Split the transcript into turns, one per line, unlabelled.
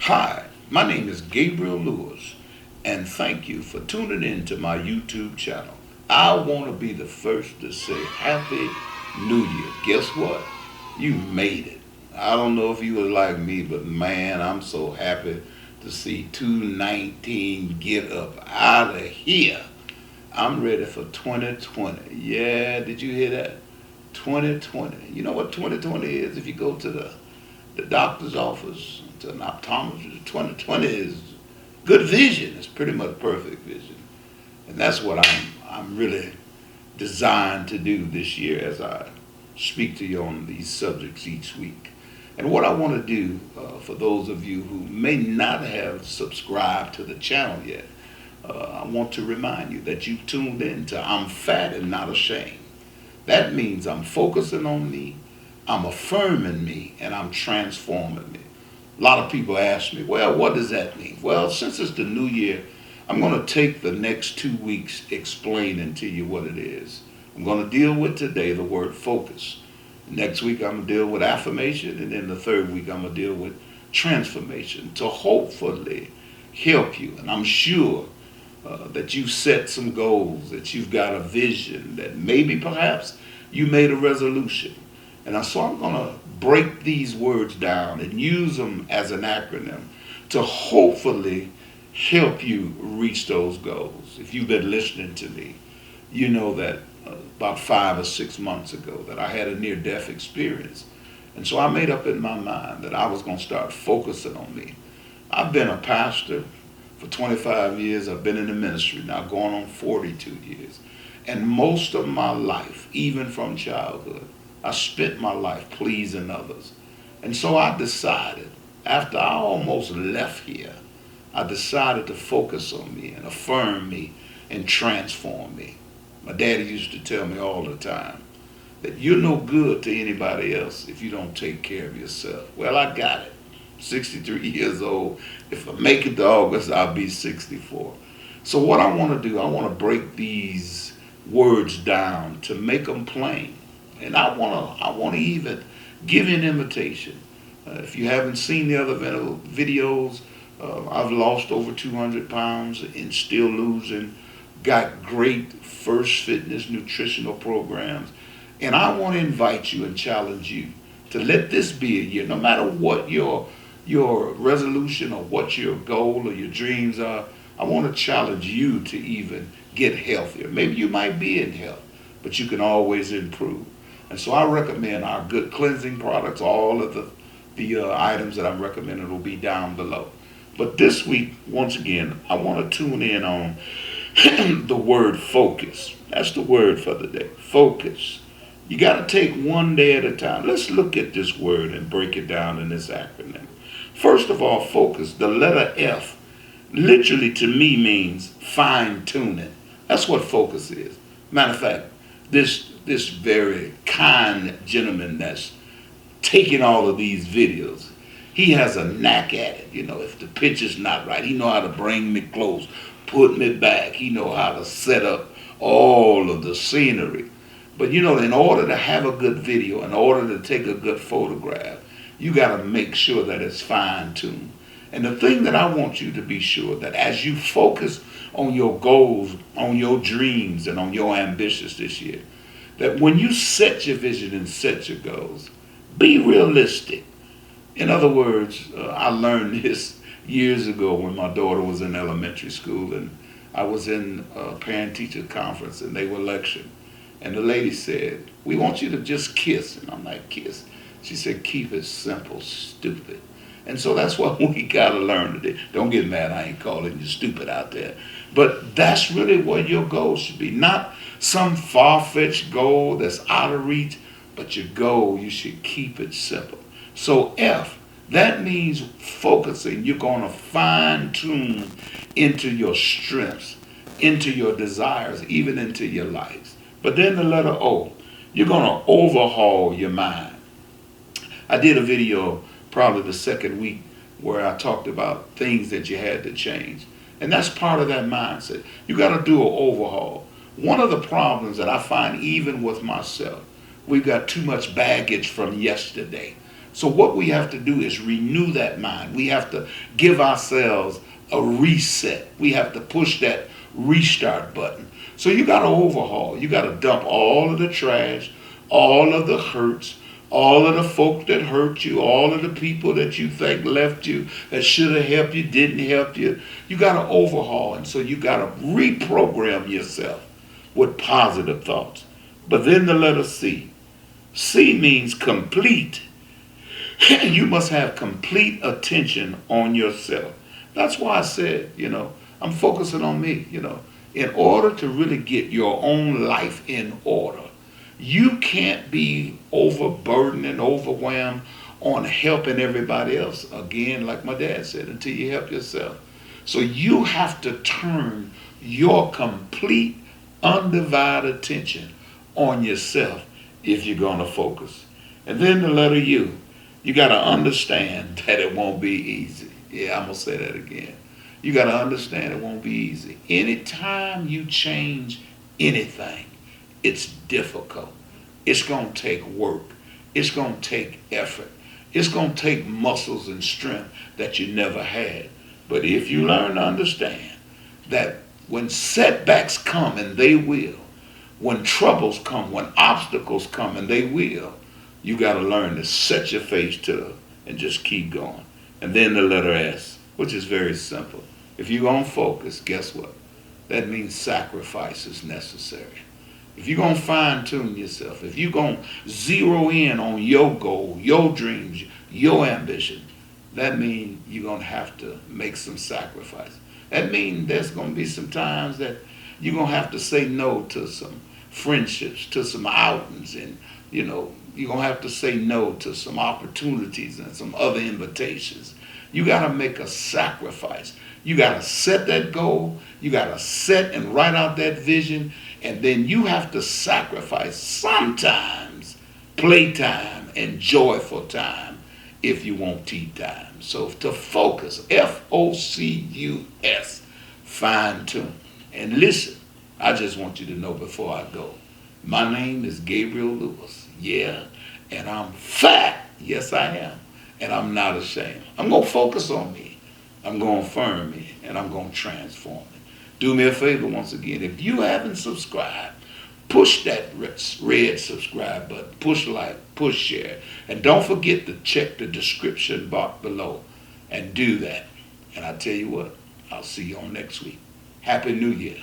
Hi, my name is Gabriel Lewis, and thank you for tuning in to my YouTube channel. I want to be the first to say Happy New Year. Guess what? You made it. I don't know if you were like me, but man, I'm so happy to see 219 get up out of here. I'm ready for 2020. Yeah, did you hear that? 2020. You know what 2020 is? If you go to the doctor's office, to an optometrist, 2020 is good vision. It's pretty much perfect vision. And that's what I'm really designed to do this year as I speak to you on these subjects each week. And what I want to do for those of you who may not have subscribed to the channel yet, I want to remind you that you tuned in to I'm Fat and Not Ashamed. That means I'm focusing on me, I'm affirming me, and I'm transforming me. A lot of people ask me, well, what does that mean? Well, since it's the new year, I'm going to take the next 2 weeks explaining to you what it is. I'm going to deal with today the word focus. Next week, I'm going to deal with affirmation. And then the third week, I'm going to deal with transformation to hopefully help you. And I'm sure that you've set some goals, that you've got a vision, that maybe perhaps you made a resolution. And so I'm going to break these words down and use them as an acronym to hopefully help you reach those goals. If you've been listening to me, you know that about 5 or 6 months ago that I had a near-death experience. And so I made up in my mind that I was going to start focusing on me. I've been a pastor for 25 years. I've been in the ministry now going on 42 years. And most of my life, even from childhood, I spent my life pleasing others. And so I decided, after I almost left here, I decided to focus on me and affirm me and transform me. My daddy used to tell me all the time that you're no good to anybody else if you don't take care of yourself. Well, I got it. 63 years old. If I make it to August, I'll be 64. So what I want to do, I want to break these words down to make them plain. And I want to even give you an invitation. If you haven't seen the other videos, I've lost over 200 pounds and still losing. Got great First Fitness nutritional programs. And I want to invite you and challenge you to let this be a year, no matter what your resolution or what your goal or your dreams are, I want to challenge you to even get healthier. Maybe you might be in health, but you can always improve. And so I recommend our good cleansing products. All of the items that I'm recommending will be down below. But this week, once again, I want to tune in on the word focus. That's the word for the day. Focus. You got to take one day at a time. Let's look at this word and break it down in this acronym. First of all, focus. The letter F literally to me means fine tuning. That's what focus is. Matter of fact, this very kind gentleman that's taking all of these videos, he has a knack at it. You know, if the picture's not right, he know how to bring me close, put me back. He know how to set up all of the scenery. But you know, in order to have a good video, in order to take a good photograph, you got to make sure that it's fine-tuned. And the thing that I want you to be sure that as you focus on your goals, on your dreams, and on your ambitions this year, that when you set your vision and set your goals, be realistic. In other words, I learned this years ago when my daughter was in elementary school, and I was in a parent-teacher conference, and they were lecturing. And the lady said, we want you to just kiss. And I'm like, kiss? She said, keep it simple, stupid. And so that's what we got to learn today. Don't get mad, I ain't calling you stupid out there. But that's really what your goal should be. Not some far-fetched goal that's out of reach, but your goal, you should keep it simple. So F, that means focusing. You're going to fine-tune into your strengths, into your desires, even into your lives. But then the letter O, you're going to overhaul your mind. I did a video probably the second week where I talked about things that you had to change. And that's part of that mindset. You got to do an overhaul. One of the problems that I find even with myself, we've got too much baggage from yesterday, So what we have to do is renew that mind. We have to give ourselves a reset. We have to push that restart button. So you got to overhaul. You got to dump all of the trash, all of the hurts, all of the folks that hurt you, all of the people that you think left you, that should have helped you, didn't help you. You got to overhaul. And so you got to reprogram yourself with positive thoughts. But then the letter C. C means complete. You must have complete attention on yourself. That's why I said, I'm focusing on me, In order to really get your own life in order, you can't be overburdened and overwhelmed on helping everybody else. Again, like my dad said, until you help yourself. So you have to turn your complete, undivided attention on yourself if you're going to focus. And then the letter U. You got to understand that it won't be easy. Yeah, I'm going to say that again. You got to understand it won't be easy. Anytime you change anything, it's difficult. It's going to take work. It's going to take effort. It's going to take muscles and strength that you never had. But if you learn to understand that when setbacks come, and they will, when troubles come, when obstacles come, and they will, you got to learn to set your face to them and just keep going. And then the letter S, which is very simple. If you're going to focus, guess what? That means sacrifice is necessary. If you're going to fine-tune yourself, if you're going to zero in on your goal, your dreams, your ambition, that means you're going to have to make some sacrifice. That means there's going to be some times that you're going to have to say no to some friendships, to some outings, and, you're going to have to say no to some opportunities and some other invitations. You got to make a sacrifice. You got to set that goal. You got to set and write out that vision. And then you have to sacrifice sometimes playtime and joyful time if you want tea time. So to focus, F.O.C.U.S, fine tune. And listen, I just want you to know before I go, my name is Gabriel Lewis. Yeah, and I'm fat. Yes, I am. And I'm not ashamed. I'm going to focus on me. I'm going to affirm me. And I'm going to transform it. Do me a favor once again. If you haven't subscribed, push that red subscribe button. Push like, push share. And don't forget to check the description box below. And do that. And I tell you what, I'll see you on next week. Happy New Year.